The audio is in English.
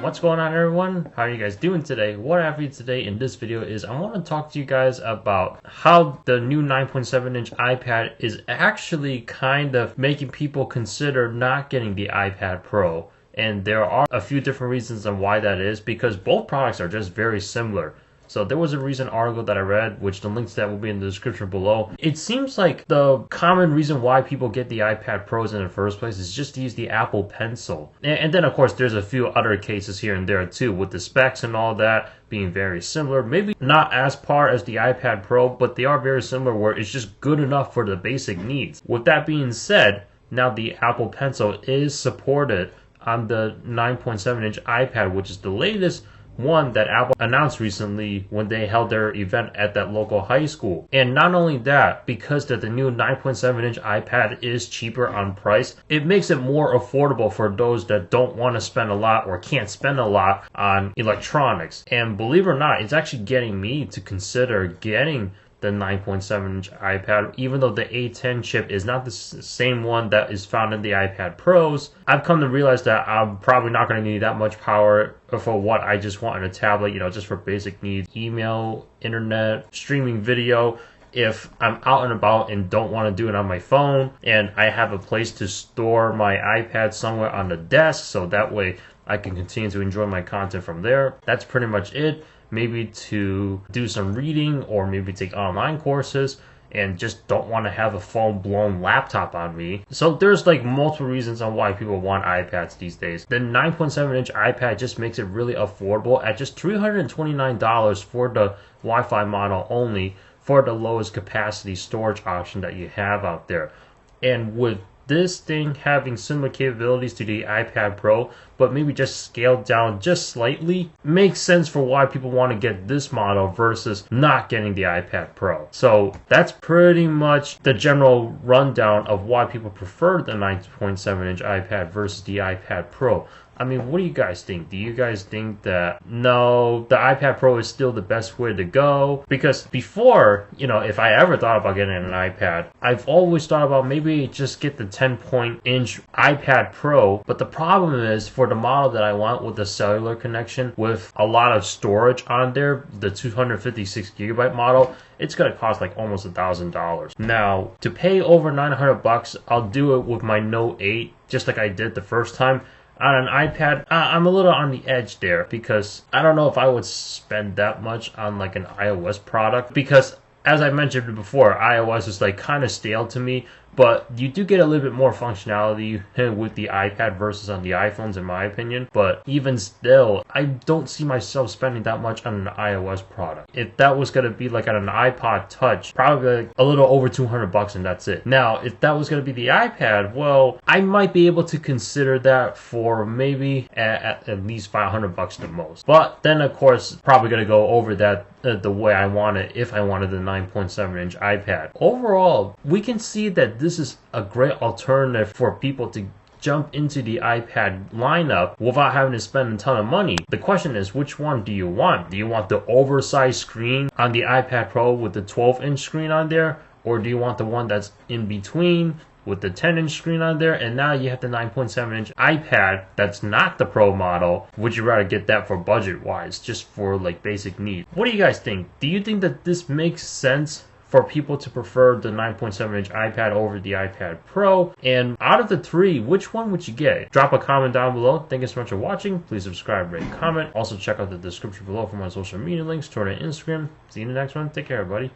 What's going on, everyone? How are you guys doing today? What I have for you today in this video is I want to talk to you guys about how the new 9.7-inch iPad is actually kind of making people consider not getting the iPad Pro. And there are a few different reasons on why that is, because both products are just very similar. So there was a recent article that I read, which the links to that will be in the description below. It seems like the common reason why people get the iPad Pros in the first place is just to use the Apple Pencil. And then of course there's a few other cases here and there too, with the specs and all that being very similar. Maybe not as par as the iPad Pro, but they are very similar where it's just good enough for the basic needs. With that being said, now the Apple Pencil is supported on the 9.7-inch iPad, which is the latest one that Apple announced recently when they held their event at that local high school. And not only that, because that the new 9.7-inch iPad is cheaper on price, it makes it more affordable for those that don't want to spend a lot or can't spend a lot on electronics. And believe it or not, it's actually getting me to consider getting the 9.7-inch iPad, even though the A10 chip is not the same one that is found in the iPad Pros. I've come to realize that I'm probably not going to need that much power for what I just want in a tablet, just for basic needs, email, internet, streaming video. If I'm out and about and don't want to do it on my phone, and I have a place to store my iPad somewhere on the desk, so that way I can continue to enjoy my content from there. That's pretty much it. Maybe to do some reading or maybe take online courses and just don't want to have a full-blown laptop on me. So there's like multiple reasons on why people want iPads these days. The 9.7-inch iPad just makes it really affordable at just $329 for the Wi-Fi model only, for the lowest capacity storage option that you have out there. And with this thing having similar capabilities to the iPad Pro, but maybe just scaled down just slightly, makes sense for why people want to get this model versus not getting the iPad Pro. So that's pretty much the general rundown of why people prefer the 9.7-inch iPad versus the iPad Pro. I mean, what do you guys think? Do you guys think that, no, the iPad Pro is still the best way to go? Because before, if I ever thought about getting an iPad, I've always thought about maybe just get the 10-inch iPad Pro. But the problem is, for the model that I want with the cellular connection, with a lot of storage on there, the 256 gigabyte model, it's going to cost like almost $1,000. Now, to pay over $900, I'll do it with my Note 8, just like I did the first time. On an iPad, I'm a little on the edge there, because I don't know if I would spend that much on like an iOS product, because as I mentioned before, iOS is like kind of stale to me. But you do get a little bit more functionality with the iPad versus on the iPhones, in my opinion. But even still, I don't see myself spending that much on an iOS product. If that was going to be like on an iPod Touch, probably like a little over $200 and that's it. Now, if that was going to be the iPad, well, I might be able to consider that for maybe at least $500 the most. But then, of course, probably going to go over that the way I want it if I wanted the 9.7-inch iPad. Overall, we can see that this is a great alternative for people to jump into the iPad lineup without having to spend a ton of money. The question is, which one do you want? Do you want the oversized screen on the iPad Pro with the 12-inch screen on there? Or do you want the one that's in between with the 10-inch screen on there, and now you have the 9.7-inch iPad that's not the Pro model? Would you rather get that for budget-wise, just for like basic needs? What do you guys think? Do you think that this makes sense for people to prefer the 9.7-inch iPad over the iPad Pro? And out of the three, which one would you get? Drop a comment down below. Thank you so much for watching. Please subscribe, rate, comment. Also check out the description below for my social media links, Twitter and Instagram. See you in the next one. Take care, everybody.